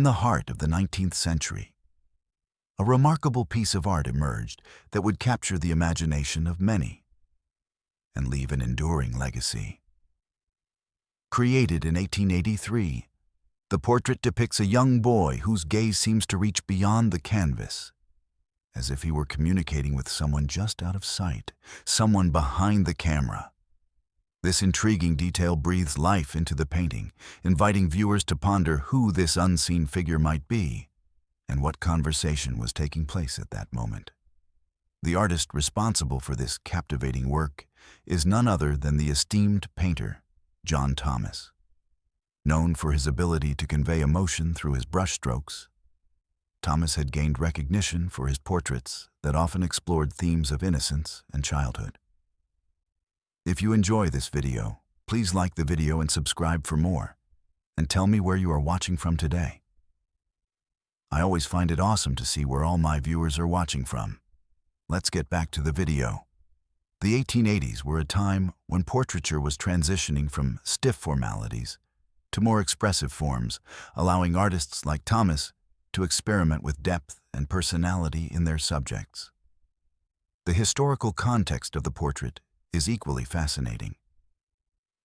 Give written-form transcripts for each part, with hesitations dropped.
the heart of the 19th century, a remarkable piece of art emerged that would capture the imagination of many and leave an enduring legacy. Created in 1883, the portrait depicts a young boy whose gaze seems to reach beyond the canvas, as if he were communicating with someone just out of sight, someone behind the camera. This intriguing detail breathes life into the painting, inviting viewers to ponder who this unseen figure might be and what conversation was taking place at that moment. The artist responsible for this captivating work is none other than the esteemed painter, John Thomas. Known for his ability to convey emotion through his brushstrokes, Thomas had gained recognition for his portraits that often explored themes of innocence and childhood. If you enjoy this video, please like the video and subscribe for more, and tell me where you are watching from today. I always find it awesome to see where all my viewers are watching from. Let's get back to the video. The 1880s were a time when portraiture was transitioning from stiff formalities to more expressive forms, allowing artists like Thomas to experiment with depth and personality in their subjects. The historical context of the portrait is equally fascinating.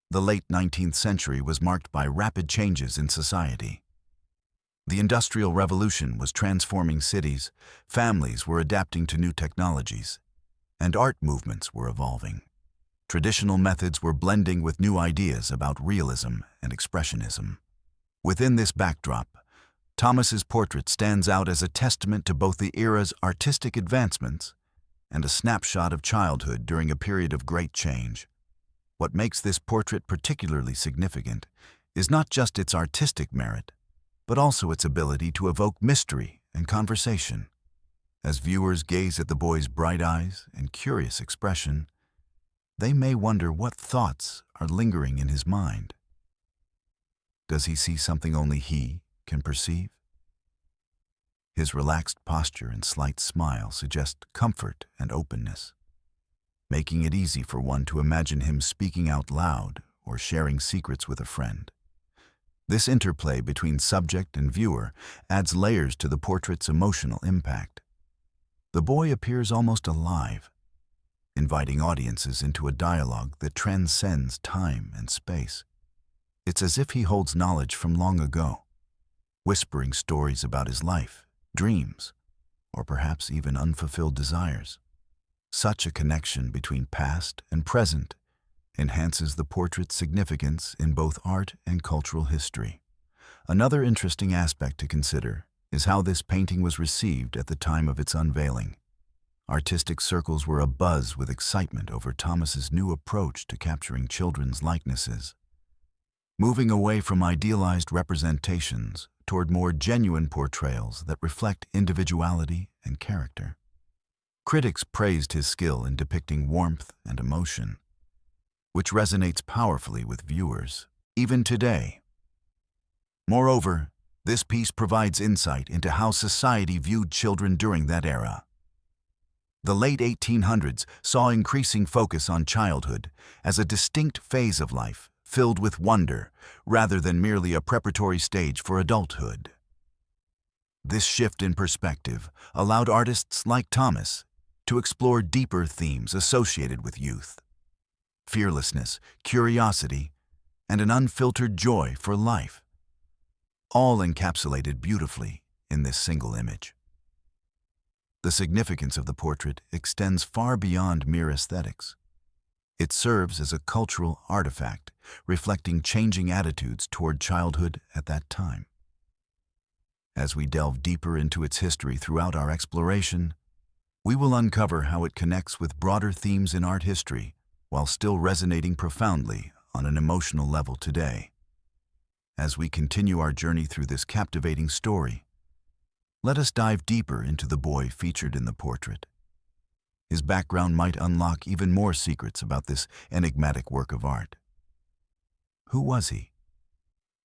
The late 19th century was marked by rapid changes in society. The Industrial Revolution was transforming cities, families were adapting to new technologies, and art movements were evolving. Traditional methods were blending with new ideas about realism and expressionism. Within this backdrop, Thomas's portrait stands out as a testament to both the era's artistic advancements and a snapshot of childhood during a period of great change. What makes this portrait particularly significant is not just its artistic merit, but also its ability to evoke mystery and conversation. As viewers gaze at the boy's bright eyes and curious expression, they may wonder what thoughts are lingering in his mind. Does he see something only he can perceive? His relaxed posture and slight smile suggest comfort and openness, making it easy for one to imagine him speaking out loud or sharing secrets with a friend. This interplay between subject and viewer adds layers to the portrait's emotional impact. The boy appears almost alive, inviting audiences into a dialogue that transcends time and space. It's as if he holds knowledge from long ago, whispering stories about his life, dreams, or perhaps even unfulfilled desires. Such a connection between past and present enhances the portrait's significance in both art and cultural history. Another interesting aspect to consider is how this painting was received at the time of its unveiling. Artistic circles were abuzz with excitement over Thomas's new approach to capturing children's likenesses, moving away from idealized representations toward more genuine portrayals that reflect individuality and character. Critics praised his skill in depicting warmth and emotion, which resonates powerfully with viewers, even today. Moreover, this piece provides insight into how society viewed children during that era. The late 1800s saw increasing focus on childhood as a distinct phase of life, filled with wonder, rather than merely a preparatory stage for adulthood. This shift in perspective allowed artists like Thomas to explore deeper themes associated with youth: fearlessness, curiosity, and an unfiltered joy for life, all encapsulated beautifully in this single image. The significance of the portrait extends far beyond mere aesthetics. It serves as a cultural artifact, reflecting changing attitudes toward childhood at that time. As we delve deeper into its history throughout our exploration, we will uncover how it connects with broader themes in art history while still resonating profoundly on an emotional level today. As we continue our journey through this captivating story, let us dive deeper into the boy featured in the portrait. His background might unlock even more secrets about this enigmatic work of art. Who was he?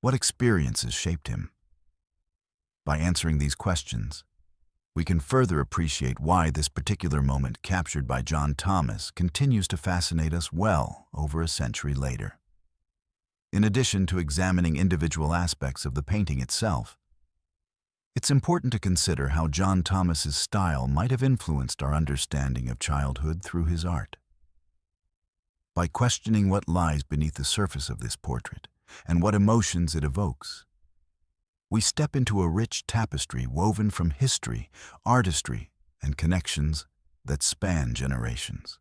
What experiences shaped him? By answering these questions, we can further appreciate why this particular moment captured by John Thomas continues to fascinate us well over a century later. In addition to examining individual aspects of the painting itself, It's important to consider how John Thomas's style might have influenced our understanding of childhood through his art. By questioning what lies beneath the surface of this portrait and what emotions it evokes, we step into a rich tapestry woven from history, artistry, and connections that span generations.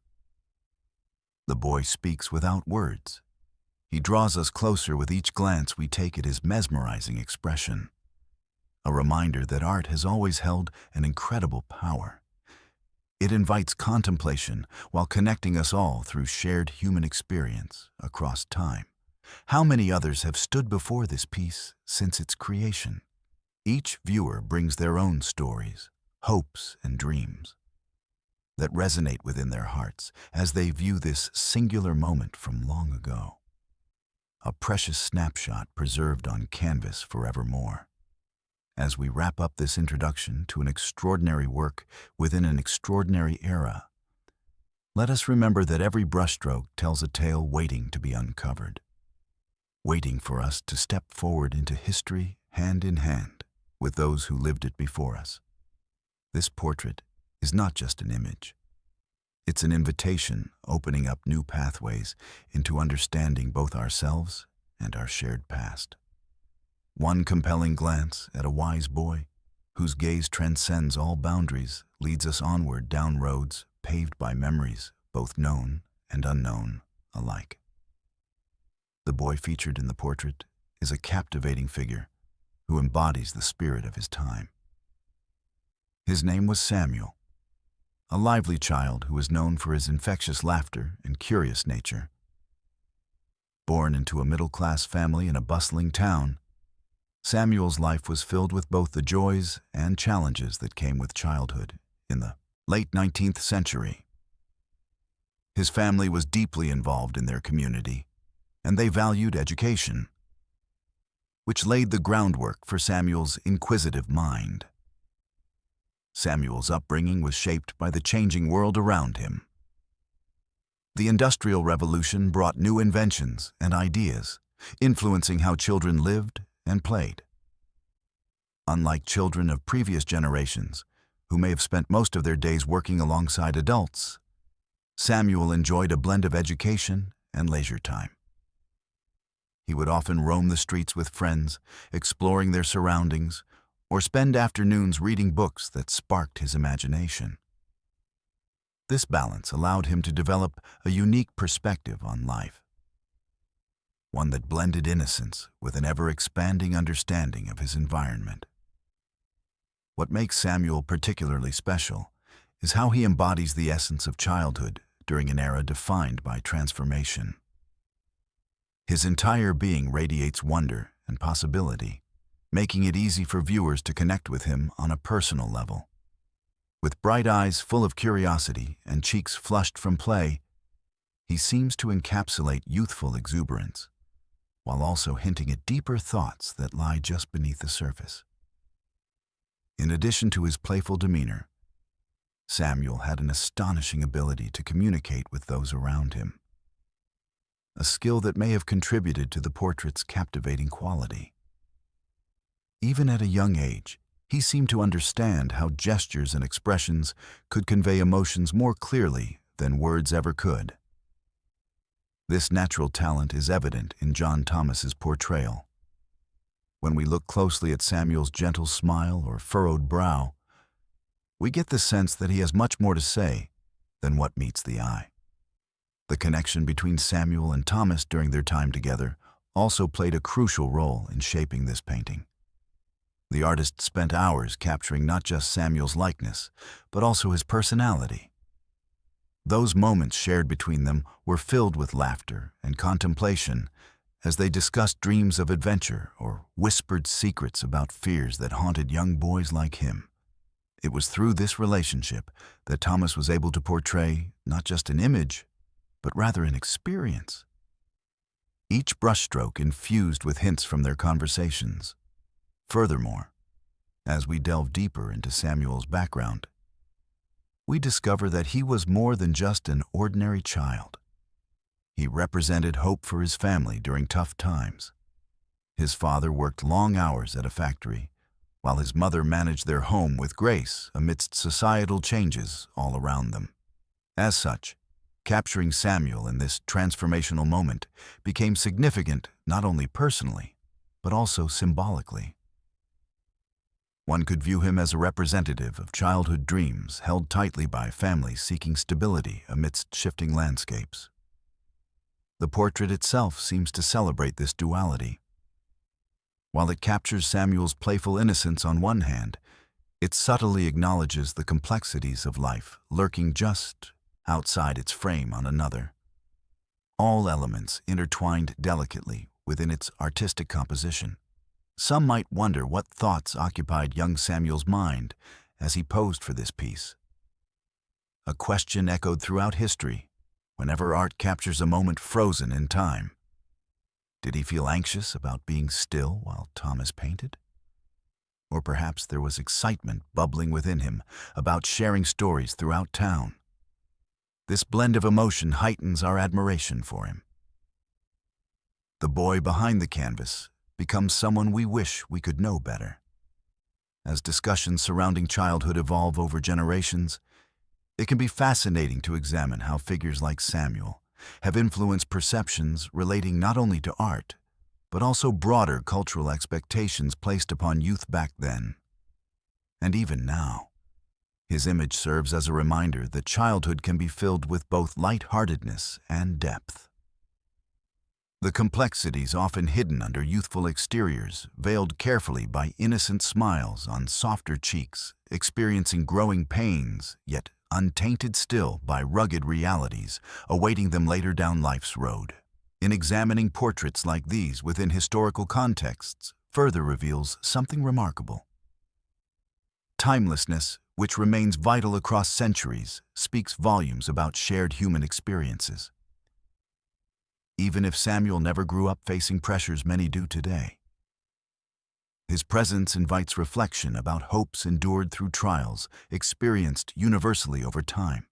The boy speaks without words. He draws us closer with each glance we take at his mesmerizing expression, a reminder that art has always held an incredible power. It invites contemplation while connecting us all through shared human experience across time. How many others have stood before this piece since its creation? Each viewer brings their own stories, hopes, and dreams that resonate within their hearts as they view this singular moment from long ago. A precious snapshot preserved on canvas forevermore. As we wrap up this introduction to an extraordinary work within an extraordinary era, let us remember that every brushstroke tells a tale waiting to be uncovered, waiting for us to step forward into history hand in hand with those who lived it before us. This portrait is not just an image. It's an invitation opening up new pathways into understanding both ourselves and our shared past. One compelling glance at a wise boy, whose gaze transcends all boundaries, leads us onward down roads paved by memories, both known and unknown alike. The boy featured in the portrait is a captivating figure who embodies the spirit of his time. His name was Samuel, a lively child who was known for his infectious laughter and curious nature. Born into a middle-class family in a bustling town, Samuel's life was filled with both the joys and challenges that came with childhood in the late 19th century. His family was deeply involved in their community, and they valued education, which laid the groundwork for Samuel's inquisitive mind. Samuel's upbringing was shaped by the changing world around him. The Industrial Revolution brought new inventions and ideas, influencing how children lived and played. Unlike children of previous generations, who may have spent most of their days working alongside adults, Samuel enjoyed a blend of education and leisure time. He would often roam the streets with friends, exploring their surroundings, or spend afternoons reading books that sparked his imagination. This balance allowed him to develop a unique perspective on life, one that blended innocence with an ever-expanding understanding of his environment. What makes Samuel particularly special is how he embodies the essence of childhood during an era defined by transformation. His entire being radiates wonder and possibility, making it easy for viewers to connect with him on a personal level. With bright eyes full of curiosity and cheeks flushed from play, he seems to encapsulate youthful exuberance, while also hinting at deeper thoughts that lie just beneath the surface. In addition to his playful demeanor, Samuel had an astonishing ability to communicate with those around him, a skill that may have contributed to the portrait's captivating quality. Even at a young age, he seemed to understand how gestures and expressions could convey emotions more clearly than words ever could. This natural talent is evident in John Thomas's portrayal. When we look closely at Samuel's gentle smile or furrowed brow, we get the sense that he has much more to say than what meets the eye. The connection between Samuel and Thomas during their time together also played a crucial role in shaping this painting. The artist spent hours capturing not just Samuel's likeness, but also his personality. Those moments shared between them were filled with laughter and contemplation as they discussed dreams of adventure or whispered secrets about fears that haunted young boys like him. It was through this relationship that Thomas was able to portray not just an image, but rather an experience. Each brushstroke infused with hints from their conversations. Furthermore, as we delve deeper into Samuel's background, we discover that he was more than just an ordinary child. He represented hope for his family during tough times. His father worked long hours at a factory, while his mother managed their home with grace amidst societal changes all around them. As such, capturing Samuel in this transformational moment became significant not only personally, but also symbolically. One could view him as a representative of childhood dreams held tightly by families seeking stability amidst shifting landscapes. The portrait itself seems to celebrate this duality. While it captures Samuel's playful innocence on one hand, it subtly acknowledges the complexities of life lurking just outside its frame on another. All elements intertwined delicately within its artistic composition. Some might wonder what thoughts occupied young Samuel's mind as he posed for this piece. A question echoed throughout history whenever art captures a moment frozen in time. Did he feel anxious about being still while Thomas painted? Or perhaps there was excitement bubbling within him about sharing stories throughout town. This blend of emotion heightens our admiration for him. The boy behind the canvas becomes someone we wish we could know better. As discussions surrounding childhood evolve over generations, it can be fascinating to examine how figures like Samuel have influenced perceptions relating not only to art, but also broader cultural expectations placed upon youth back then. And even now, his image serves as a reminder that childhood can be filled with both lightheartedness and depth. The complexities often hidden under youthful exteriors, veiled carefully by innocent smiles on softer cheeks, experiencing growing pains, yet untainted still by rugged realities, awaiting them later down life's road. In examining portraits like these within historical contexts, further reveals something remarkable. Timelessness, which remains vital across centuries, speaks volumes about shared human experiences. Even if Samuel never grew up facing pressures many do today, his presence invites reflection about hopes endured through trials experienced universally over time.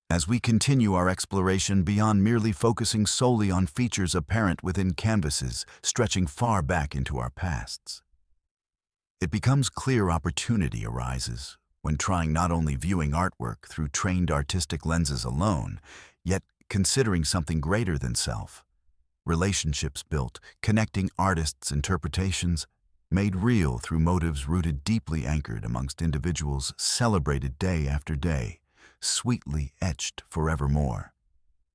As we continue our exploration beyond merely focusing solely on features apparent within canvases stretching far back into our pasts, it becomes clear opportunity arises when trying not only viewing artwork through trained artistic lenses alone, yet considering something greater than self. Relationships built, connecting artists' interpretations, made real through motives rooted deeply anchored amongst individuals celebrated day after day, sweetly etched forevermore.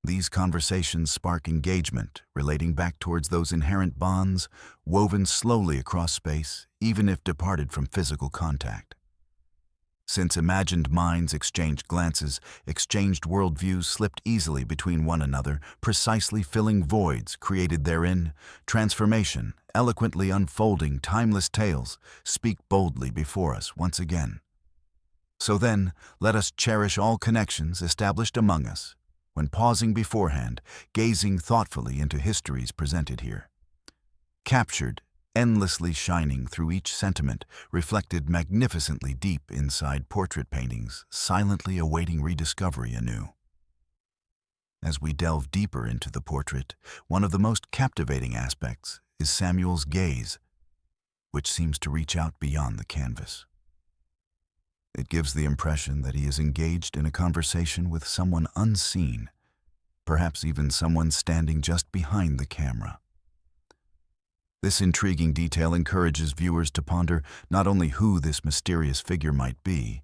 These conversations spark engagement, relating back towards those inherent bonds woven slowly across space, even if departed from physical contact. Since imagined minds exchanged glances, exchanged worldviews slipped easily between one another, precisely filling voids created therein, transformation, eloquently unfolding timeless tales, speak boldly before us once again. So then, let us cherish all connections established among us, when pausing beforehand, gazing thoughtfully into histories presented here. Captured, endlessly shining through each sentiment, reflected magnificently deep inside portrait paintings, silently awaiting rediscovery anew. As we delve deeper into the portrait, one of the most captivating aspects is Samuel's gaze, which seems to reach out beyond the canvas. It gives the impression that he is engaged in a conversation with someone unseen, perhaps even someone standing just behind the camera. This intriguing detail encourages viewers to ponder not only who this mysterious figure might be,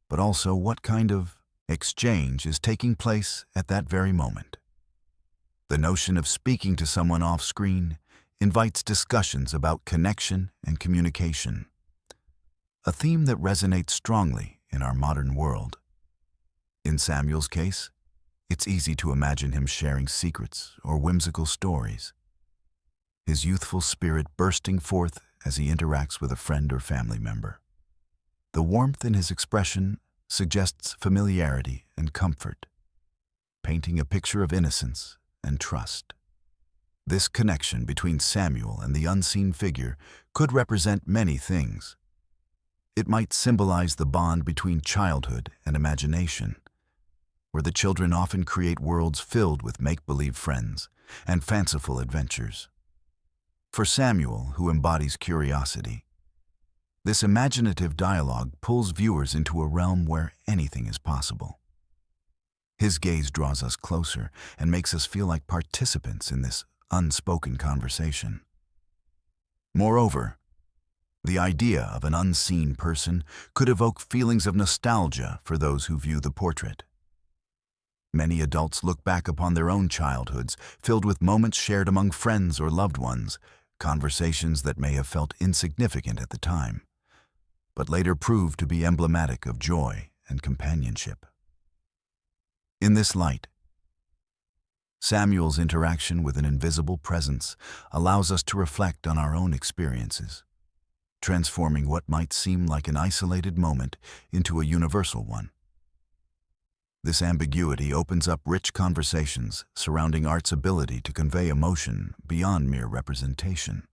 but also what kind of exchange is taking place at that very moment. The notion of speaking to someone off-screen invites discussions about connection and communication, a theme that resonates strongly in our modern world. In Samuel's case, it's easy to imagine him sharing secrets or whimsical stories, his youthful spirit bursting forth as he interacts with a friend or family member. The warmth in his expression suggests familiarity and comfort, painting a picture of innocence and trust. This connection between Samuel and the unseen figure could represent many things. It might symbolize the bond between childhood and imagination, where the children often create worlds filled with make-believe friends and fanciful adventures. For Samuel, who embodies curiosity, This imaginative dialogue pulls viewers into a realm where anything is possible. His gaze draws us closer and makes us feel like participants in this unspoken conversation. Moreover, the idea of an unseen person could evoke feelings of nostalgia for those who view the portrait. Many adults look back upon their own childhoods, filled with moments shared among friends or loved ones, conversations that may have felt insignificant at the time, but later proved to be emblematic of joy and companionship. In this light, Samuel's interaction with an invisible presence allows us to reflect on our own experiences, transforming what might seem like an isolated moment into a universal one. This ambiguity opens up rich conversations surrounding art's ability to convey emotion beyond mere representation.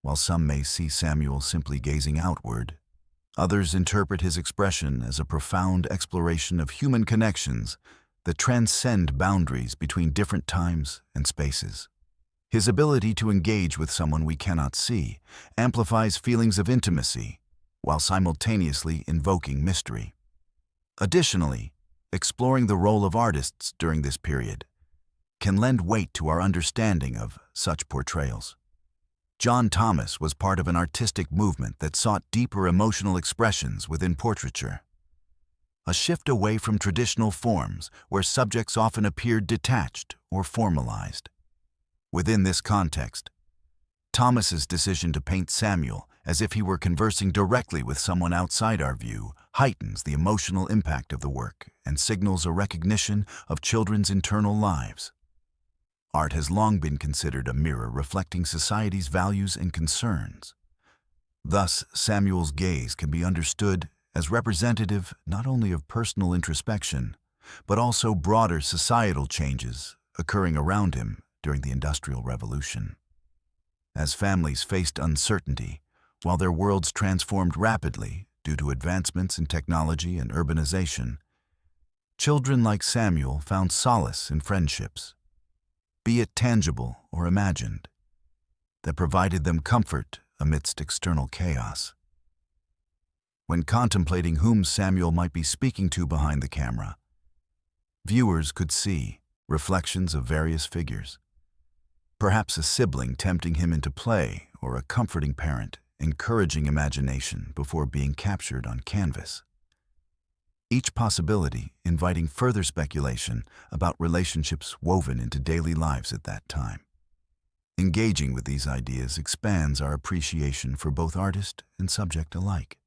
While some may see Samuel simply gazing outward, others interpret his expression as a profound exploration of human connections that transcend boundaries between different times and spaces. His ability to engage with someone we cannot see amplifies feelings of intimacy while simultaneously invoking mystery. Additionally, exploring the role of artists during this period can lend weight to our understanding of such portrayals. John Thomas was part of an artistic movement that sought deeper emotional expressions within portraiture. A shift away from traditional forms where subjects often appeared detached or formalized. Within this context, Thomas's decision to paint Samuel as if he were conversing directly with someone outside our view heightens the emotional impact of the work and signals a recognition of children's internal lives. Art has long been considered a mirror reflecting society's values and concerns. Thus, Samuel's gaze can be understood as representative not only of personal introspection, but also broader societal changes occurring around him during the Industrial Revolution. As families faced uncertainty, while their worlds transformed rapidly due to advancements in technology and urbanization, children like Samuel found solace in friendships, be it tangible or imagined, that provided them comfort amidst external chaos. When contemplating whom Samuel might be speaking to behind the camera, viewers could see reflections of various figures, perhaps a sibling tempting him into play or a comforting parent encouraging imagination before being captured on canvas. Each possibility inviting further speculation about relationships woven into daily lives at that time. Engaging with these ideas expands our appreciation for both artist and subject alike.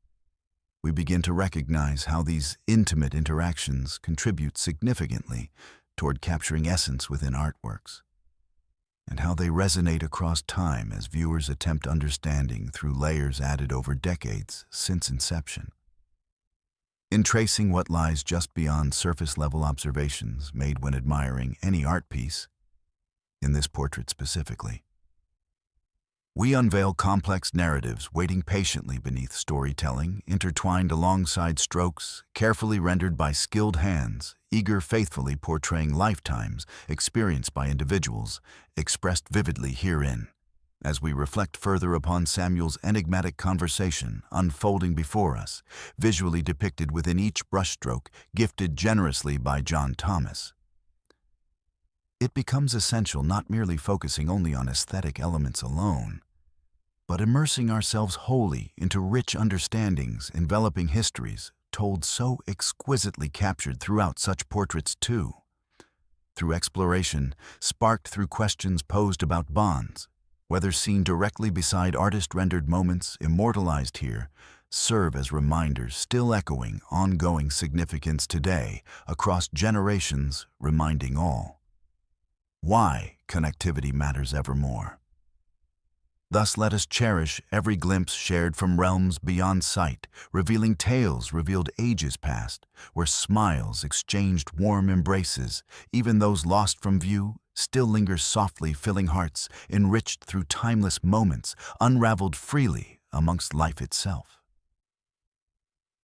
We begin to recognize how these intimate interactions contribute significantly toward capturing essence within artworks, and how they resonate across time as viewers attempt understanding through layers added over decades since inception. In tracing what lies just beyond surface-level observations made when admiring any art piece, in this portrait specifically, we unveil complex narratives waiting patiently beneath storytelling, intertwined alongside strokes carefully rendered by skilled hands, eager faithfully portraying lifetimes experienced by individuals, expressed vividly herein. As we reflect further upon Samuel's enigmatic conversation unfolding before us, visually depicted within each brushstroke gifted generously by John Thomas, it becomes essential not merely focusing only on aesthetic elements alone, but immersing ourselves wholly into rich understandings enveloping histories told so exquisitely captured throughout such portraits too. Through exploration, sparked through questions posed about bonds, whether seen directly beside artist-rendered moments immortalized here, serve as reminders still echoing ongoing significance today across generations, reminding all why connectivity matters evermore. Thus let us cherish every glimpse shared from realms beyond sight, revealing tales revealed ages past, where smiles exchanged warm embraces, even those lost from view, still linger softly filling hearts, enriched through timeless moments, unraveled freely amongst life itself.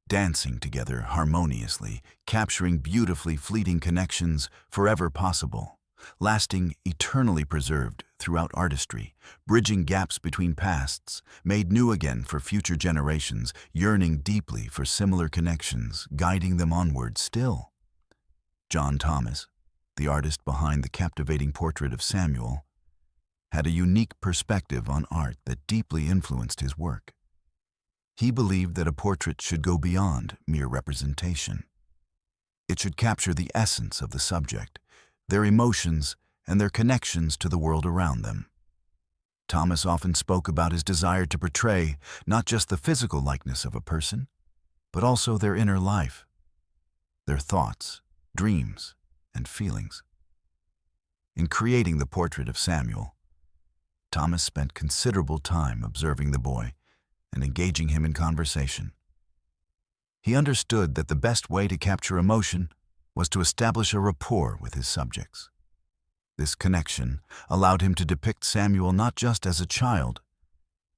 Dancing together harmoniously, capturing beautifully fleeting connections forever possible, lasting, eternally preserved throughout artistry, bridging gaps between pasts, made new again for future generations, yearning deeply for similar connections, guiding them onward still. John Thomas, the artist behind the captivating portrait of Samuel, had a unique perspective on art that deeply influenced his work. He believed that a portrait should go beyond mere representation. It should capture the essence of the subject, their emotions, and their connections to the world around them. Thomas often spoke about his desire to portray not just the physical likeness of a person, but also their inner life, their thoughts, dreams, and feelings. In creating the portrait of Samuel, Thomas spent considerable time observing the boy and engaging him in conversation. He understood that the best way to capture emotion was to establish a rapport with his subjects. This connection allowed him to depict Samuel not just as a child,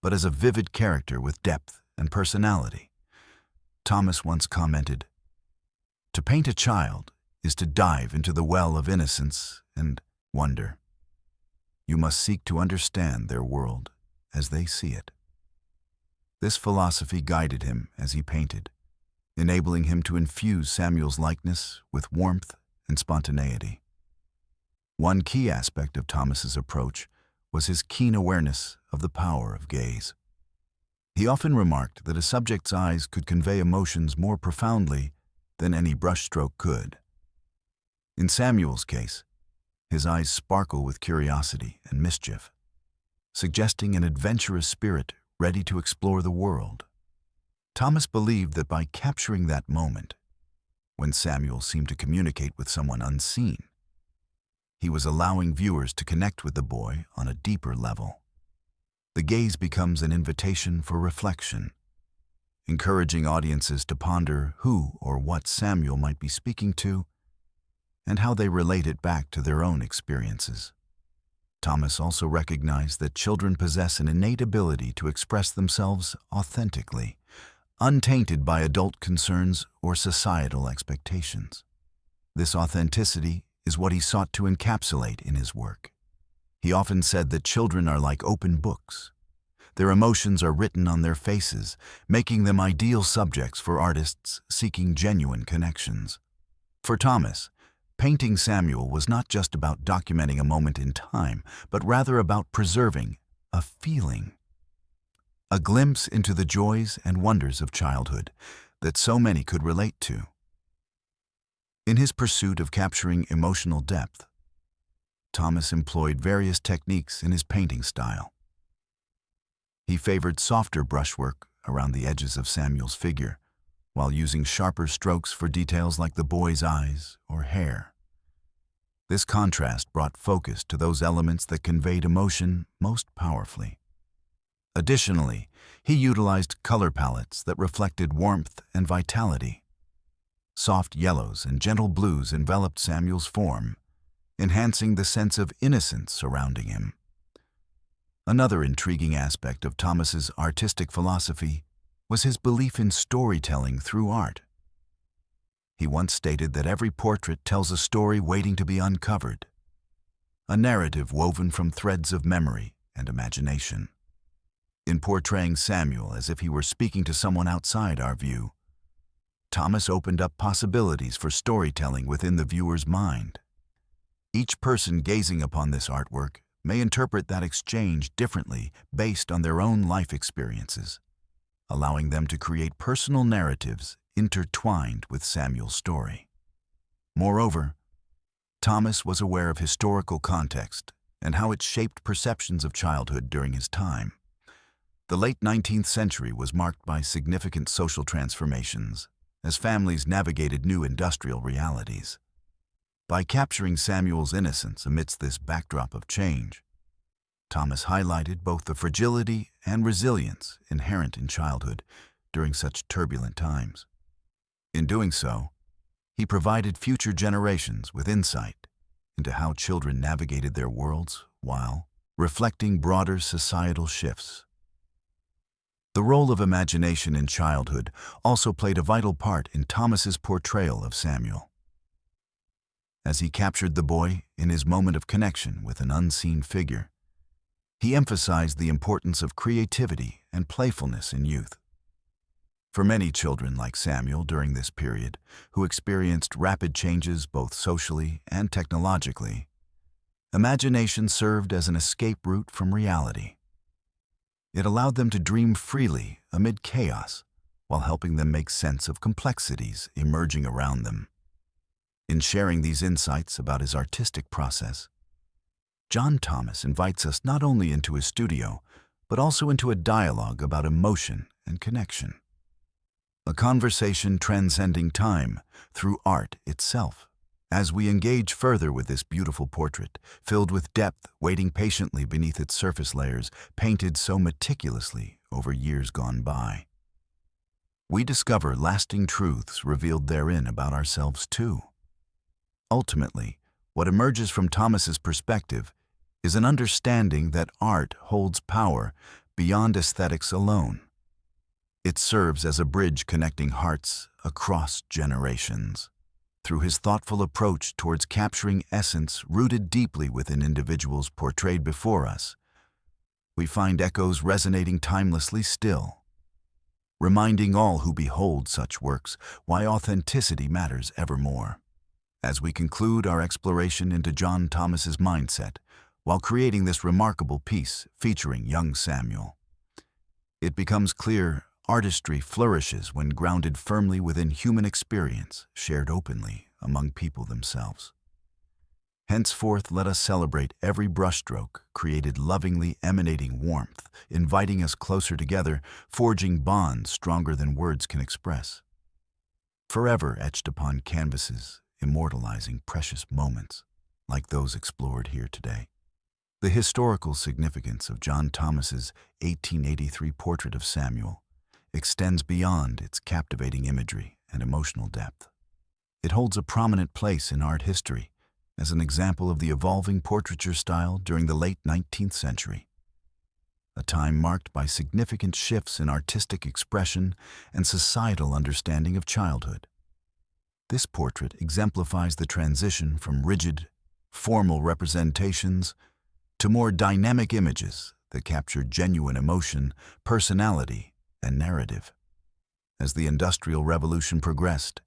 but as a vivid character with depth and personality. Thomas once commented, "To paint a child is to dive into the well of innocence and wonder. You must seek to understand their world as they see it." This philosophy guided him as he painted, enabling him to infuse Samuel's likeness with warmth and spontaneity. One key aspect of Thomas's approach was his keen awareness of the power of gaze. He often remarked that a subject's eyes could convey emotions more profoundly than any brushstroke could. In Samuel's case, his eyes sparkle with curiosity and mischief, suggesting an adventurous spirit ready to explore the world. Thomas believed that by capturing that moment, when Samuel seemed to communicate with someone unseen, he was allowing viewers to connect with the boy on a deeper level. The gaze becomes an invitation for reflection, encouraging audiences to ponder who or what Samuel might be speaking to and how they relate it back to their own experiences. Thomas also recognized that children possess an innate ability to express themselves authentically, untainted by adult concerns or societal expectations. This authenticity is what he sought to encapsulate in his work. He often said that children are like open books. Their emotions are written on their faces, making them ideal subjects for artists seeking genuine connections. For Thomas, painting Samuel was not just about documenting a moment in time, but rather about preserving a feeling, a glimpse into the joys and wonders of childhood that so many could relate to. In his pursuit of capturing emotional depth, Thomas employed various techniques in his painting style. He favored softer brushwork around the edges of Samuel's figure, while using sharper strokes for details like the boy's eyes or hair. This contrast brought focus to those elements that conveyed emotion most powerfully. Additionally, he utilized color palettes that reflected warmth and vitality. Soft yellows and gentle blues enveloped Samuel's form, enhancing the sense of innocence surrounding him. Another intriguing aspect of Thomas's artistic philosophy was his belief in storytelling through art. He once stated that every portrait tells a story waiting to be uncovered, a narrative woven from threads of memory and imagination. In portraying Samuel as if he were speaking to someone outside our view, Thomas opened up possibilities for storytelling within the viewer's mind. Each person gazing upon this artwork may interpret that exchange differently based on their own life experiences, allowing them to create personal narratives intertwined with Samuel's story. Moreover, Thomas was aware of historical context and how it shaped perceptions of childhood during his time. The late 19th century was marked by significant social transformations as families navigated new industrial realities. By capturing Samuel's innocence amidst this backdrop of change, Thomas highlighted both the fragility and resilience inherent in childhood during such turbulent times. In doing so, he provided future generations with insight into how children navigated their worlds while reflecting broader societal shifts. The role of imagination in childhood also played a vital part in Thomas's portrayal of Samuel. as he captured the boy in his moment of connection with an unseen figure. He emphasized the importance of creativity and playfulness in youth. For many children like Samuel during this period, who experienced rapid changes both socially and technologically, imagination served as an escape route from reality. It allowed them to dream freely amid chaos, while helping them make sense of complexities emerging around them. In sharing these insights about his artistic process, John Thomas invites us not only into his studio, but also into a dialogue about emotion and connection. A conversation transcending time through art itself. As we engage further with this beautiful portrait, filled with depth, waiting patiently beneath its surface layers, painted so meticulously over years gone by, we discover lasting truths revealed therein about ourselves too. Ultimately, what emerges from Thomas's perspective is an understanding that art holds power beyond aesthetics alone. It serves as a bridge connecting hearts across generations. Through his thoughtful approach towards capturing essence rooted deeply within individuals portrayed before us, we find echoes resonating timelessly still, reminding all who behold such works why authenticity matters evermore. As we conclude our exploration into John Thomas's mindset while creating this remarkable piece featuring young Samuel, it becomes clear artistry flourishes when grounded firmly within human experience, shared openly among people themselves. Henceforth, let us celebrate every brushstroke created lovingly, emanating warmth, inviting us closer together, forging bonds stronger than words can express. Forever etched upon canvases, immortalizing precious moments like those explored here today. The historical significance of John Thomas's 1883 portrait of Samuel extends beyond its captivating imagery and emotional depth. It holds a prominent place in art history as an example of the evolving portraiture style during the late 19th century, a time marked by significant shifts in artistic expression and societal understanding of childhood. This portrait exemplifies the transition from rigid, formal representations to more dynamic images that capture genuine emotion, personality, and narrative. As the Industrial Revolution progressed,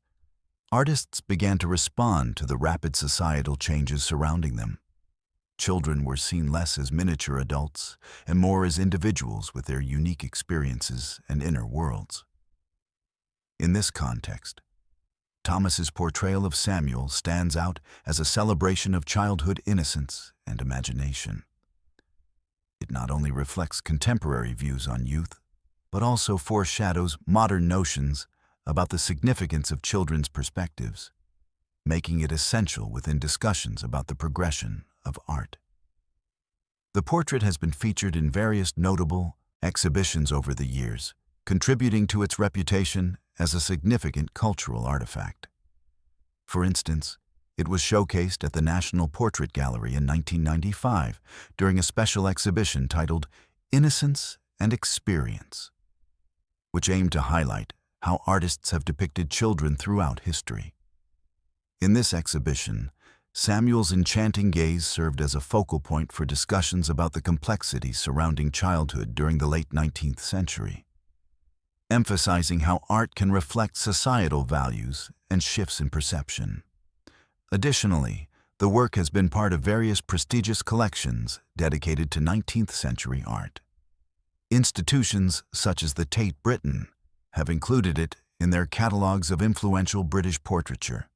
artists began to respond to the rapid societal changes surrounding them. Children were seen less as miniature adults and more as individuals with their unique experiences and inner worlds. In this context, Thomas's portrayal of Samuel stands out as a celebration of childhood innocence and imagination. It not only reflects contemporary views on youth, but also foreshadows modern notions about the significance of children's perspectives, making it essential within discussions about the progression of art. The portrait has been featured in various notable exhibitions over the years, contributing to its reputation as a significant cultural artifact. For instance, it was showcased at the National Portrait Gallery in 1995 during a special exhibition titled Innocence and Experience, which aimed to highlight how artists have depicted children throughout history. In this exhibition, Samuel's enchanting gaze served as a focal point for discussions about the complexities surrounding childhood during the late 19th century, emphasizing how art can reflect societal values and shifts in perception. Additionally, the work has been part of various prestigious collections dedicated to 19th century art. Institutions such as the Tate Britain have included it in their catalogues of influential British portraiture,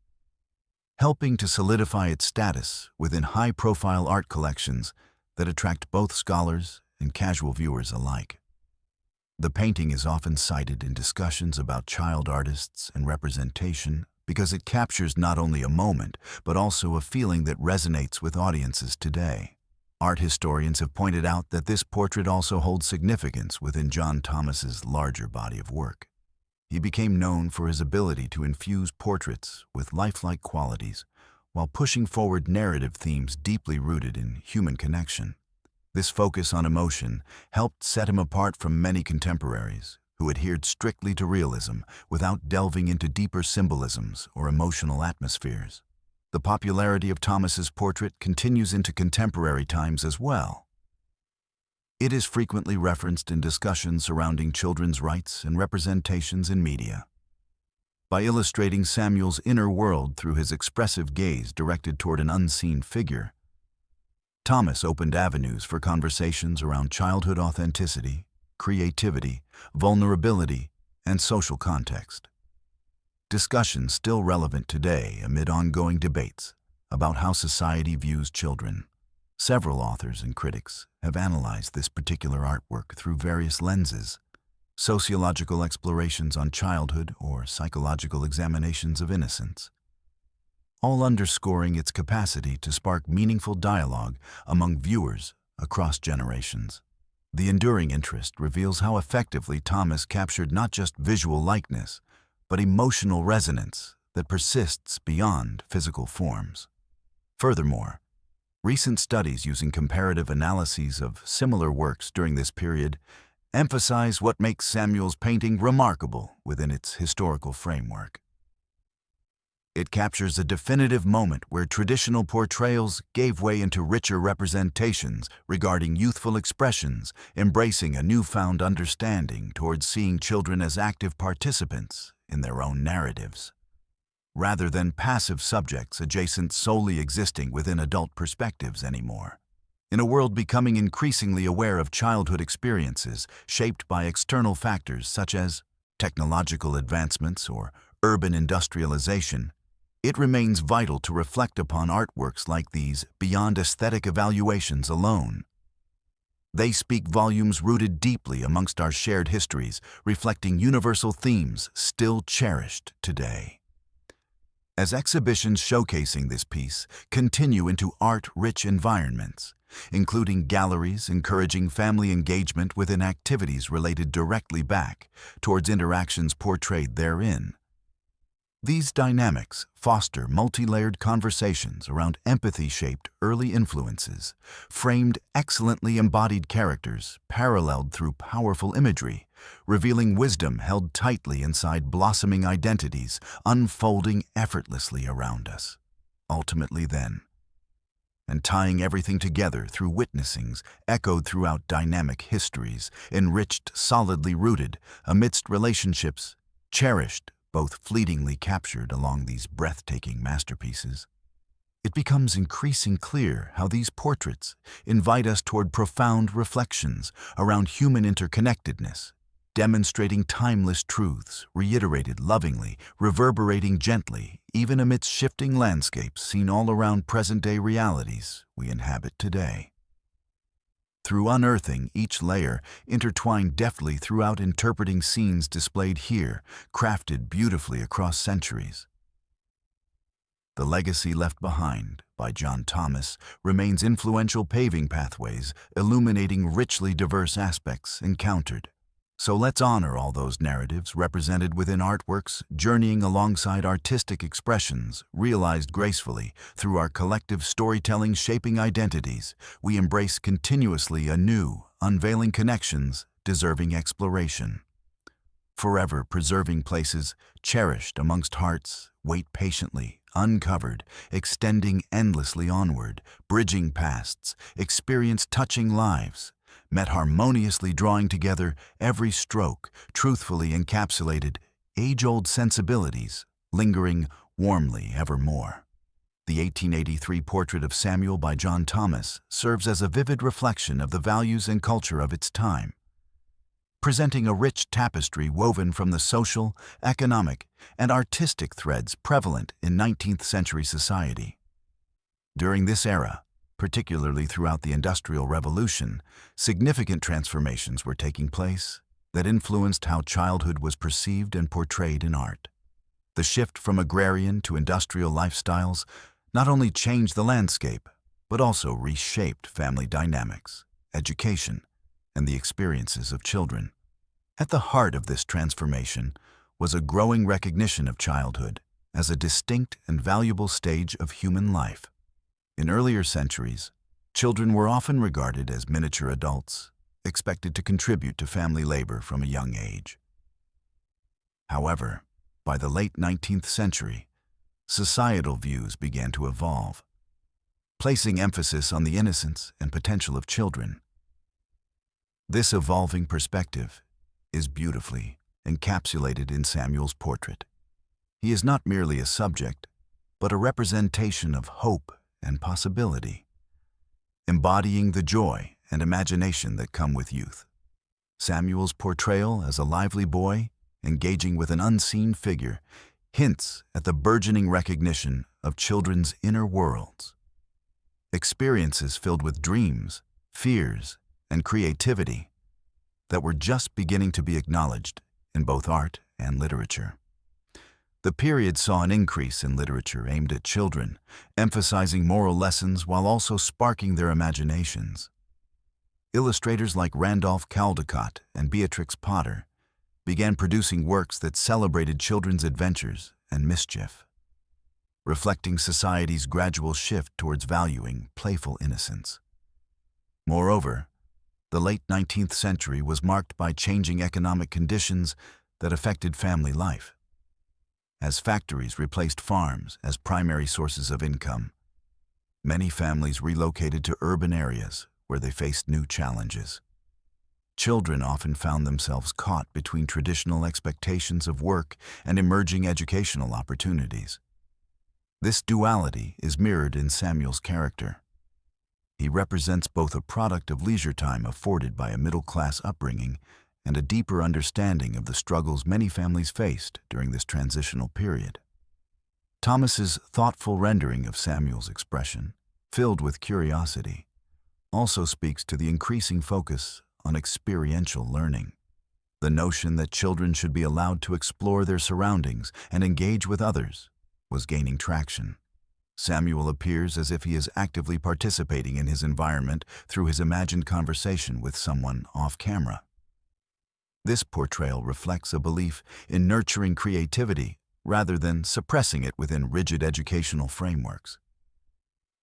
helping to solidify its status within high-profile art collections that attract both scholars and casual viewers alike. The painting is often cited in discussions about child artists and representation because it captures not only a moment, but also a feeling that resonates with audiences today. Art historians have pointed out that this portrait also holds significance within John Thomas's larger body of work. He became known for his ability to infuse portraits with lifelike qualities while pushing forward narrative themes deeply rooted in human connection. This focus on emotion helped set him apart from many contemporaries who adhered strictly to realism without delving into deeper symbolisms or emotional atmospheres. The popularity of Thomas's portrait continues into contemporary times as well. It is frequently referenced in discussions surrounding children's rights and representations in media. By illustrating Samuel's inner world through his expressive gaze directed toward an unseen figure, Thomas opened avenues for conversations around childhood authenticity, creativity, vulnerability, and social context. Discussions still relevant today amid ongoing debates about how society views children. Several authors and critics have analyzed this particular artwork through various lenses: sociological explorations on childhood or psychological examinations of innocence, all underscoring its capacity to spark meaningful dialogue among viewers across generations. The enduring interest reveals how effectively Thomas captured not just visual likeness, but emotional resonance that persists beyond physical forms. Furthermore, recent studies using comparative analyses of similar works during this period emphasize what makes Samuel's painting remarkable within its historical framework. It captures a definitive moment where traditional portrayals gave way into richer representations regarding youthful expressions, embracing a newfound understanding towards seeing children as active participants in their own narratives, rather than passive subjects adjacent solely existing within adult perspectives anymore. In a world becoming increasingly aware of childhood experiences shaped by external factors such as technological advancements or urban industrialization, it remains vital to reflect upon artworks like these beyond aesthetic evaluations alone. They speak volumes rooted deeply amongst our shared histories, reflecting universal themes still cherished today. As exhibitions showcasing this piece continue into art-rich environments, including galleries encouraging family engagement within activities related directly back towards interactions portrayed therein, these dynamics foster multi-layered conversations around empathy-shaped early influences, framed excellently embodied characters paralleled through powerful imagery, revealing wisdom held tightly inside blossoming identities unfolding effortlessly around us. Ultimately then, and tying everything together through witnessings echoed throughout dynamic histories, enriched, solidly rooted amidst relationships cherished, both fleetingly captured along these breathtaking masterpieces, it becomes increasingly clear how these portraits invite us toward profound reflections around human interconnectedness, demonstrating timeless truths, reiterated lovingly, reverberating gently, even amidst shifting landscapes seen all around present-day realities we inhabit today. Through unearthing each layer, intertwined deftly throughout interpreting scenes displayed here, crafted beautifully across centuries. The legacy left behind by John Thomas remains influential, paving pathways, illuminating richly diverse aspects encountered. So let's honor all those narratives represented within artworks, journeying alongside artistic expressions, realized gracefully through our collective storytelling shaping identities. We embrace continuously anew, unveiling connections, deserving exploration. Forever preserving places, cherished amongst hearts, wait patiently, uncovered, extending endlessly onward, bridging pasts, experience touching lives, met harmoniously drawing together every stroke, truthfully encapsulated, age-old sensibilities, lingering warmly evermore. The 1883 portrait of Samuel by John Thomas serves as a vivid reflection of the values and culture of its time, presenting a rich tapestry woven from the social, economic, and artistic threads prevalent in 19th century society. During this era, particularly throughout the Industrial Revolution, significant transformations were taking place that influenced how childhood was perceived and portrayed in art. The shift from agrarian to industrial lifestyles not only changed the landscape, but also reshaped family dynamics, education, and the experiences of children. At the heart of this transformation was a growing recognition of childhood as a distinct and valuable stage of human life. In earlier centuries, children were often regarded as miniature adults, expected to contribute to family labor from a young age. However, by the late 19th century, societal views began to evolve, placing emphasis on the innocence and potential of children. This evolving perspective is beautifully encapsulated in Samuel's portrait. He is not merely a subject, but a representation of hope and possibility, embodying the joy and imagination that come with youth. Samuel's portrayal as a lively boy, engaging with an unseen figure, hints at the burgeoning recognition of children's inner worlds. Experiences filled with dreams, fears, and creativity that were just beginning to be acknowledged in both art and literature. The period saw an increase in literature aimed at children, emphasizing moral lessons while also sparking their imaginations. Illustrators like Randolph Caldecott and Beatrix Potter began producing works that celebrated children's adventures and mischief, reflecting society's gradual shift towards valuing playful innocence. Moreover, the late 19th century was marked by changing economic conditions that affected family life. As factories replaced farms as primary sources of income, many families relocated to urban areas where they faced new challenges. Children often found themselves caught between traditional expectations of work and emerging educational opportunities. This duality is mirrored in Samuel's character. He represents both a product of leisure time afforded by a middle-class upbringing and a deeper understanding of the struggles many families faced during this transitional period. Thomas's thoughtful rendering of Samuel's expression, filled with curiosity, also speaks to the increasing focus on experiential learning. The notion that children should be allowed to explore their surroundings and engage with others was gaining traction. Samuel appears as if he is actively participating in his environment through his imagined conversation with someone off-camera. This portrayal reflects a belief in nurturing creativity rather than suppressing it within rigid educational frameworks.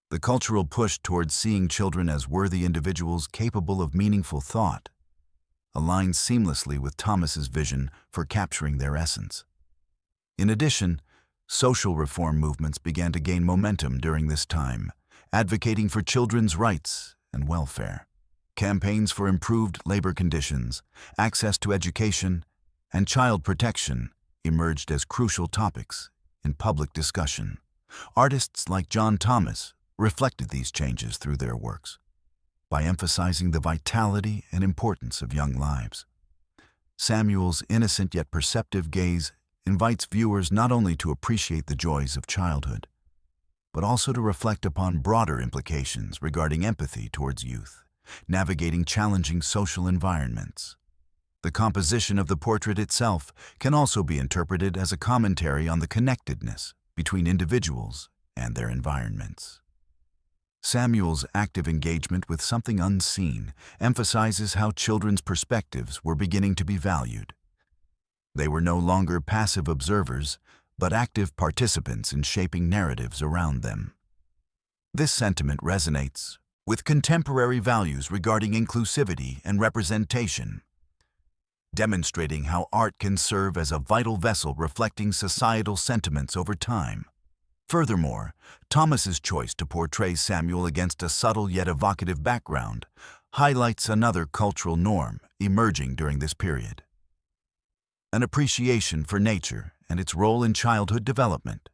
The cultural push towards seeing children as worthy individuals capable of meaningful thought aligns seamlessly with Thomas's vision for capturing their essence. In addition, social reform movements began to gain momentum during this time, advocating for children's rights and welfare. Campaigns for improved labor conditions, access to education, and child protection emerged as crucial topics in public discussion. Artists like John Thomas reflected these changes through their works by emphasizing the vitality and importance of young lives. Samuel's innocent yet perceptive gaze invites viewers not only to appreciate the joys of childhood, but also to reflect upon broader implications regarding empathy towards youth, navigating challenging social environments. The composition of the portrait itself can also be interpreted as a commentary on the connectedness between individuals and their environments. Samuel's active engagement with something unseen emphasizes how children's perspectives were beginning to be valued. They were no longer passive observers, but active participants in shaping narratives around them. This sentiment resonates with contemporary values regarding inclusivity and representation, demonstrating how art can serve as a vital vessel reflecting societal sentiments over time. Furthermore, Thomas's choice to portray Samuel against a subtle yet evocative background highlights another cultural norm emerging during this period: an appreciation for nature and its role in childhood development.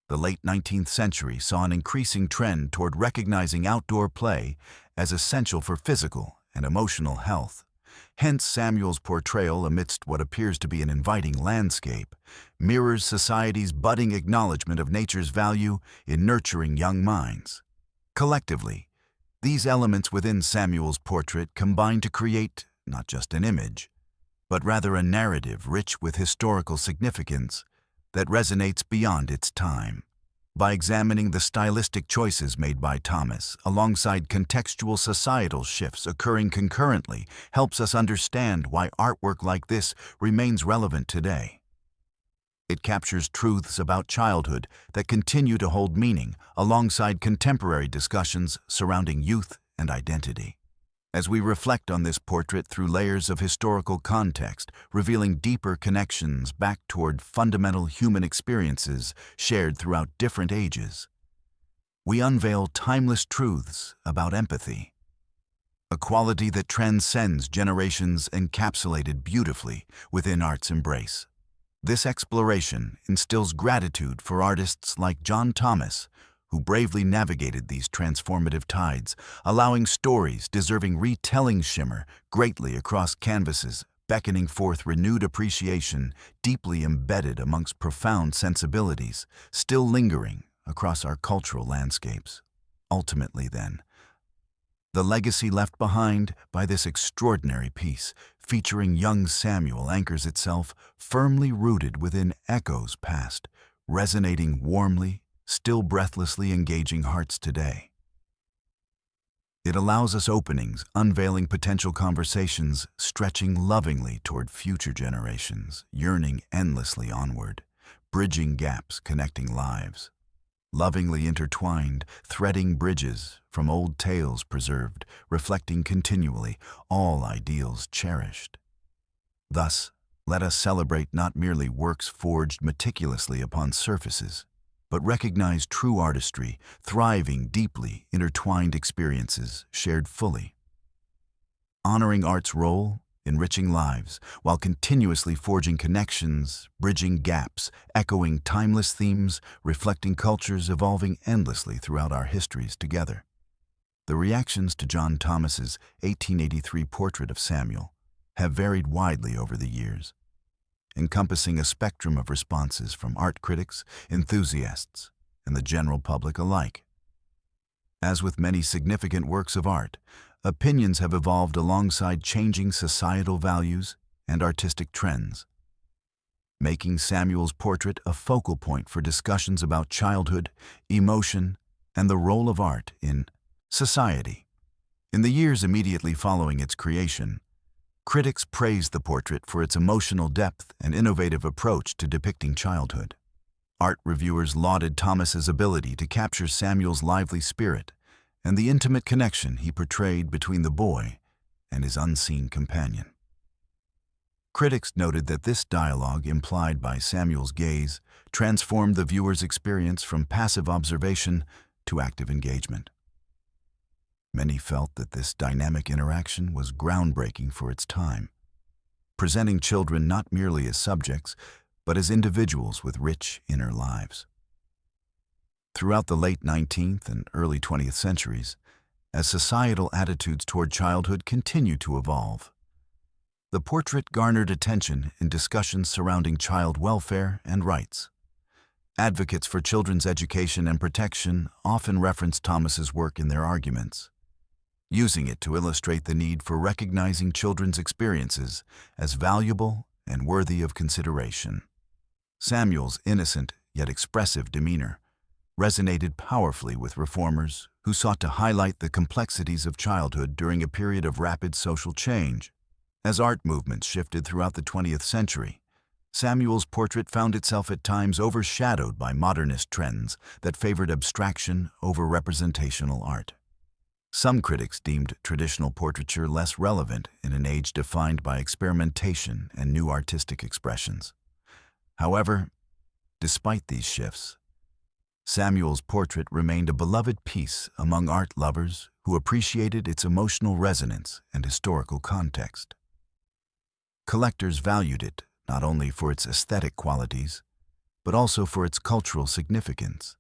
The late 19th century saw an increasing trend toward recognizing outdoor play as essential for physical and emotional health. Hence, Samuel's portrayal amidst what appears to be an inviting landscape mirrors society's budding acknowledgement of nature's value in nurturing young minds. Collectively, these elements within Samuel's portrait combine to create not just an image, but rather a narrative rich with historical significance that resonates beyond its time. By examining the stylistic choices made by Thomas alongside contextual societal shifts occurring concurrently helps us understand why artwork like this remains relevant today. It captures truths about childhood that continue to hold meaning alongside contemporary discussions surrounding youth and identity. As we reflect on this portrait through layers of historical context, revealing deeper connections back toward fundamental human experiences shared throughout different ages, we unveil timeless truths about empathy, a quality that transcends generations encapsulated beautifully within art's embrace. This exploration instills gratitude for artists like John Thomas, who bravely navigated these transformative tides, allowing stories deserving retelling shimmer greatly across canvases, beckoning forth renewed appreciation deeply embedded amongst profound sensibilities, still lingering across our cultural landscapes. Ultimately, then, the legacy left behind by this extraordinary piece, featuring young Samuel, anchors itself firmly rooted within echoes past, resonating warmly, still breathlessly engaging hearts today. It allows us openings, unveiling potential conversations, stretching lovingly toward future generations, yearning endlessly onward, bridging gaps, connecting lives. Lovingly intertwined, threading bridges from old tales preserved, reflecting continually all ideals cherished. Thus, let us celebrate not merely works forged meticulously upon surfaces, but recognize true artistry, thriving deeply intertwined experiences shared fully. Honoring art's role, enriching lives, while continuously forging connections, bridging gaps, echoing timeless themes, reflecting cultures evolving endlessly throughout our histories together. The reactions to John Thomas's 1883 portrait of Samuel have varied widely over the years, encompassing a spectrum of responses from art critics, enthusiasts, and the general public alike. As with many significant works of art, opinions have evolved alongside changing societal values and artistic trends, making Samuel's portrait a focal point for discussions about childhood, emotion, and the role of art in society. In the years immediately following its creation, critics praised the portrait for its emotional depth and innovative approach to depicting childhood. Art reviewers lauded Thomas's ability to capture Samuel's lively spirit and the intimate connection he portrayed between the boy and his unseen companion. Critics noted that this dialogue implied by Samuel's gaze transformed the viewer's experience from passive observation to active engagement. Many felt that this dynamic interaction was groundbreaking for its time, presenting children not merely as subjects, but as individuals with rich inner lives. Throughout the late 19th and early 20th centuries, as societal attitudes toward childhood continued to evolve, the portrait garnered attention in discussions surrounding child welfare and rights. Advocates for children's education and protection often referenced Thomas's work in their arguments, using it to illustrate the need for recognizing children's experiences as valuable and worthy of consideration. Samuel's innocent yet expressive demeanor resonated powerfully with reformers who sought to highlight the complexities of childhood during a period of rapid social change. As art movements shifted throughout the 20th century, Samuel's portrait found itself at times overshadowed by modernist trends that favored abstraction over representational art. Some critics deemed traditional portraiture less relevant in an age defined by experimentation and new artistic expressions. However, despite these shifts, Samuel's portrait remained a beloved piece among art lovers who appreciated its emotional resonance and historical context. Collectors valued it not only for its aesthetic qualities, but also for its cultural significance,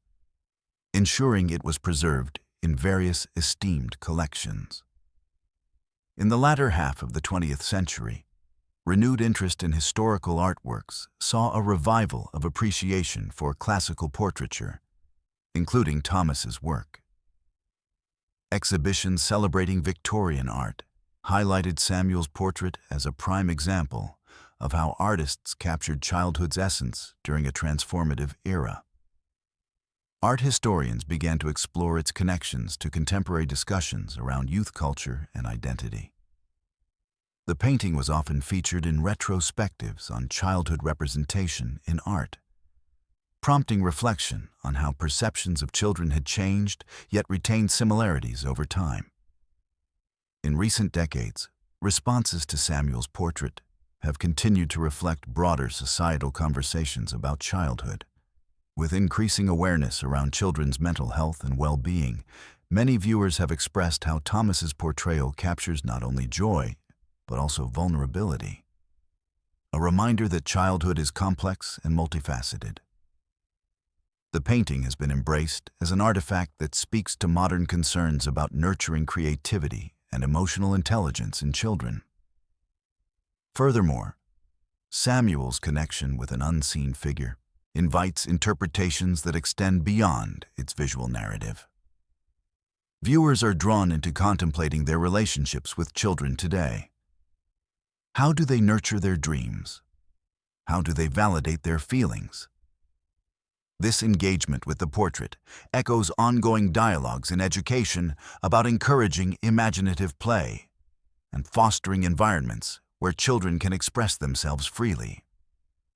ensuring it was preserved in various esteemed collections. In the latter half of the 20th century, renewed interest in historical artworks saw a revival of appreciation for classical portraiture, including Thomas's work. Exhibitions celebrating Victorian art highlighted Samuel's portrait as a prime example of how artists captured childhood's essence during a transformative era. Art historians began to explore its connections to contemporary discussions around youth culture and identity. The painting was often featured in retrospectives on childhood representation in art, prompting reflection on how perceptions of children had changed yet retained similarities over time. In recent decades, responses to Samuel's portrait have continued to reflect broader societal conversations about childhood. With increasing awareness around children's mental health and well-being, many viewers have expressed how Thomas's portrayal captures not only joy, but also vulnerability. A reminder that childhood is complex and multifaceted. The painting has been embraced as an artifact that speaks to modern concerns about nurturing creativity and emotional intelligence in children. Furthermore, Samuel's connection with an unseen figure invites interpretations that extend beyond its visual narrative. Viewers are drawn into contemplating their relationships with children today. How do they nurture their dreams? How do they validate their feelings? This engagement with the portrait echoes ongoing dialogues in education about encouraging imaginative play and fostering environments where children can express themselves freely.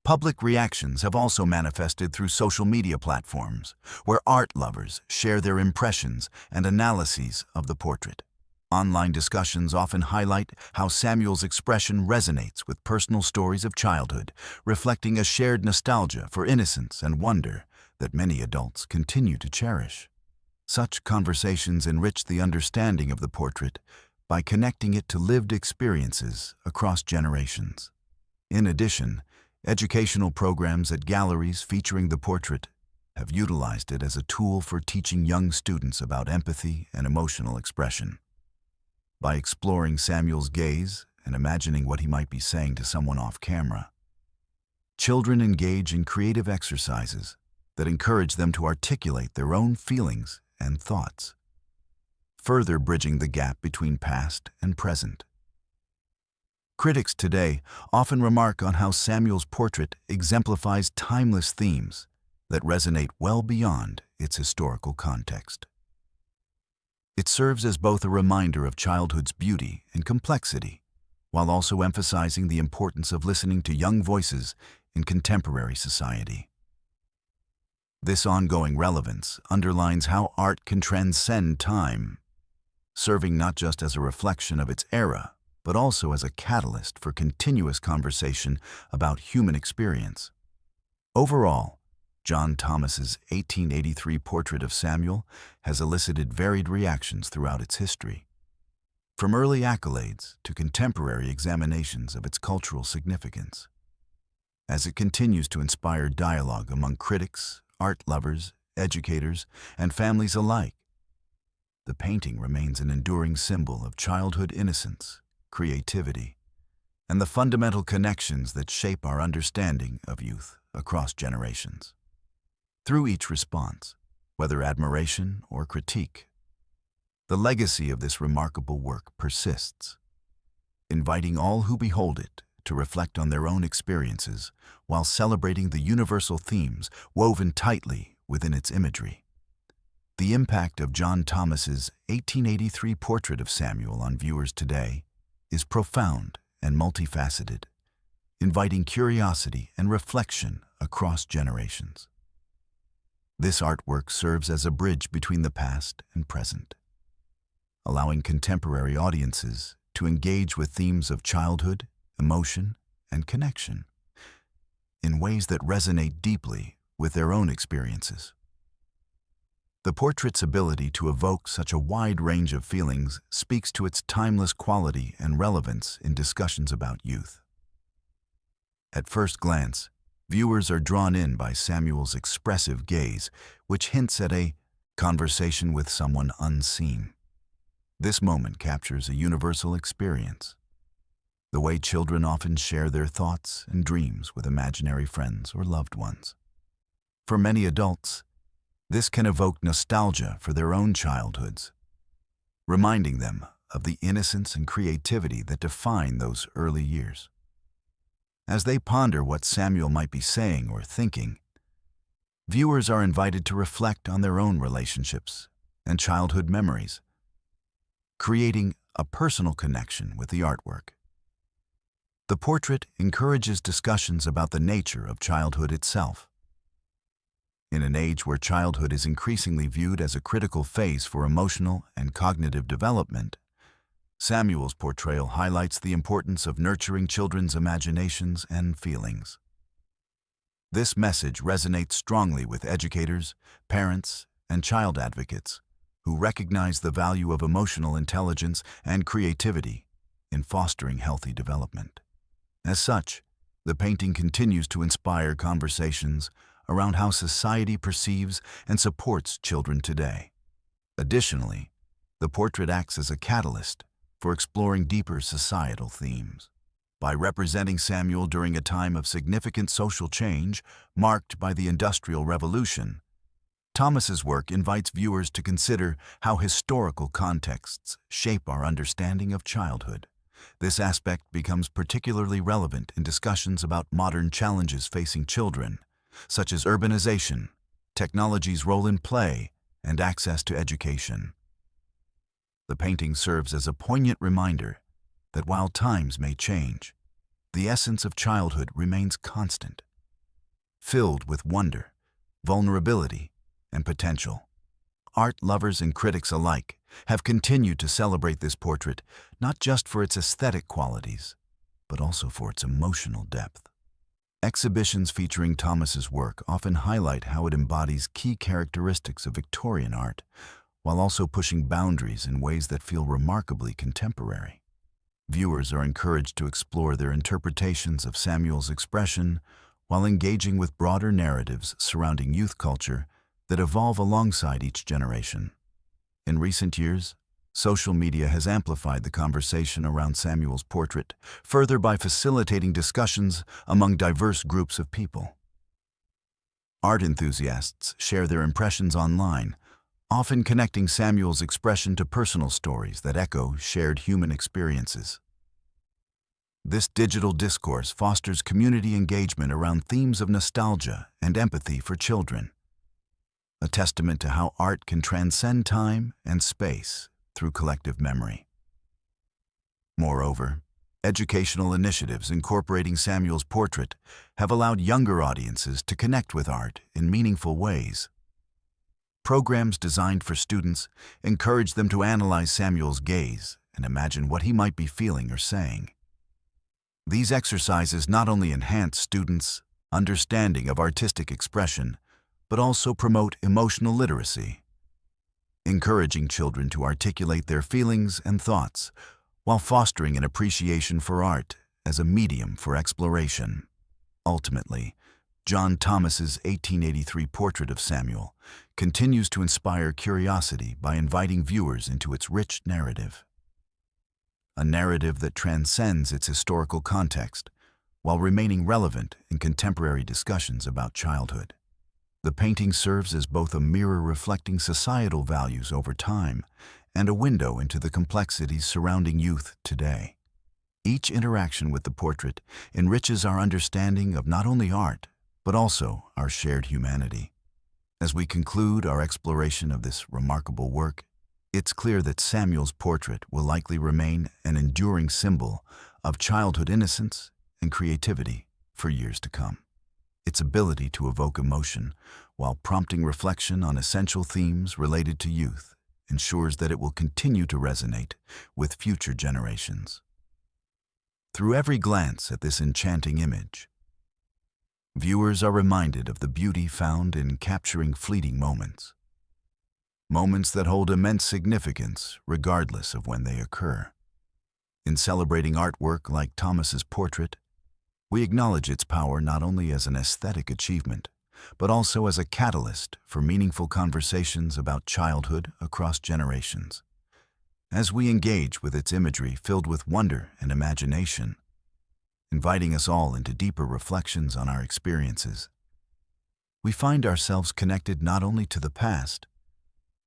Public reactions have also manifested through social media platforms, where art lovers share their impressions and analyses of the portrait. Online discussions often highlight how Samuel's expression resonates with personal stories of childhood, reflecting a shared nostalgia for innocence and wonder that many adults continue to cherish. Such conversations enrich the understanding of the portrait by connecting it to lived experiences across generations. In addition, educational programs at galleries featuring the portrait have utilized it as a tool for teaching young students about empathy and emotional expression. By exploring Samuel's gaze and imagining what he might be saying to someone off camera, children engage in creative exercises that encourage them to articulate their own feelings and thoughts, further bridging the gap between past and present. Critics today often remark on how Samuel's portrait exemplifies timeless themes that resonate well beyond its historical context. It serves as both a reminder of childhood's beauty and complexity, while also emphasizing the importance of listening to young voices in contemporary society. This ongoing relevance underlines how art can transcend time, serving not just as a reflection of its era, but also as a catalyst for continuous conversation about human experience. Overall, John Thomas's 1883 portrait of Samuel has elicited varied reactions throughout its history, from early accolades to contemporary examinations of its cultural significance. As it continues to inspire dialogue among critics, art lovers, educators, and families alike, the painting remains an enduring symbol of childhood innocence, creativity, and the fundamental connections that shape our understanding of youth across generations. Through each response, whether admiration or critique, the legacy of this remarkable work persists, inviting all who behold it to reflect on their own experiences while celebrating the universal themes woven tightly within its imagery. The impact of John Thomas's 1883 portrait of Samuel on viewers today is profound and multifaceted, inviting curiosity and reflection across generations. This artwork serves as a bridge between the past and present, allowing contemporary audiences to engage with themes of childhood, emotion, and connection in ways that resonate deeply with their own experiences. The portrait's ability to evoke such a wide range of feelings speaks to its timeless quality and relevance in discussions about youth. At first glance, viewers are drawn in by Samuel's expressive gaze, which hints at a conversation with someone unseen. This moment captures a universal experience, the way children often share their thoughts and dreams with imaginary friends or loved ones. For many adults, this can evoke nostalgia for their own childhoods, reminding them of the innocence and creativity that define those early years. As they ponder what Samuel might be saying or thinking, viewers are invited to reflect on their own relationships and childhood memories, creating a personal connection with the artwork. The portrait encourages discussions about the nature of childhood itself. In an age where childhood is increasingly viewed as a critical phase for emotional and cognitive development, Samuel's portrayal highlights the importance of nurturing children's imaginations and feelings. This message resonates strongly with educators, parents, and child advocates who recognize the value of emotional intelligence and creativity in fostering healthy development. As such, the painting continues to inspire conversations around how society perceives and supports children today. Additionally, the portrait acts as a catalyst for exploring deeper societal themes. By representing Samuel during a time of significant social change marked by the Industrial Revolution, Thomas's work invites viewers to consider how historical contexts shape our understanding of childhood. This aspect becomes particularly relevant in discussions about modern challenges facing children, such as urbanization, technology's role in play, and access to education. The painting serves as a poignant reminder that while times may change, the essence of childhood remains constant, filled with wonder, vulnerability, and potential. Art lovers and critics alike have continued to celebrate this portrait not just for its aesthetic qualities, but also for its emotional depth. Exhibitions featuring Thomas's work often highlight how it embodies key characteristics of Victorian art, while also pushing boundaries in ways that feel remarkably contemporary. Viewers are encouraged to explore their interpretations of Samuel's expression while engaging with broader narratives surrounding youth culture that evolve alongside each generation. In recent years, social media has amplified the conversation around Samuel's portrait, further by facilitating discussions among diverse groups of people. Art enthusiasts share their impressions online, often connecting Samuel's expression to personal stories that echo shared human experiences. This digital discourse fosters community engagement around themes of nostalgia and empathy for children, a testament to how art can transcend time and space through collective memory. Moreover, educational initiatives incorporating Samuel's portrait have allowed younger audiences to connect with art in meaningful ways. Programs designed for students encourage them to analyze Samuel's gaze and imagine what he might be feeling or saying. These exercises not only enhance students' understanding of artistic expression, but also promote emotional literacy, encouraging children to articulate their feelings and thoughts while fostering an appreciation for art as a medium for exploration. Ultimately, John Thomas's 1883 portrait of Samuel continues to inspire curiosity by inviting viewers into its rich narrative. A narrative that transcends its historical context while remaining relevant in contemporary discussions about childhood. The painting serves as both a mirror reflecting societal values over time and a window into the complexities surrounding youth today. Each interaction with the portrait enriches our understanding of not only art, but also our shared humanity. As we conclude our exploration of this remarkable work, it's clear that Samuel's portrait will likely remain an enduring symbol of childhood innocence and creativity for years to come. Its ability to evoke emotion while prompting reflection on essential themes related to youth ensures that it will continue to resonate with future generations. Through every glance at this enchanting image, viewers are reminded of the beauty found in capturing fleeting moments that hold immense significance regardless of when they occur. In celebrating artwork like Thomas's portrait, we acknowledge its power not only as an aesthetic achievement, but also as a catalyst for meaningful conversations about childhood across generations. As we engage with its imagery filled with wonder and imagination, inviting us all into deeper reflections on our experiences, we find ourselves connected not only to the past,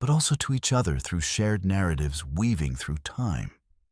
but also to each other through shared narratives weaving through time.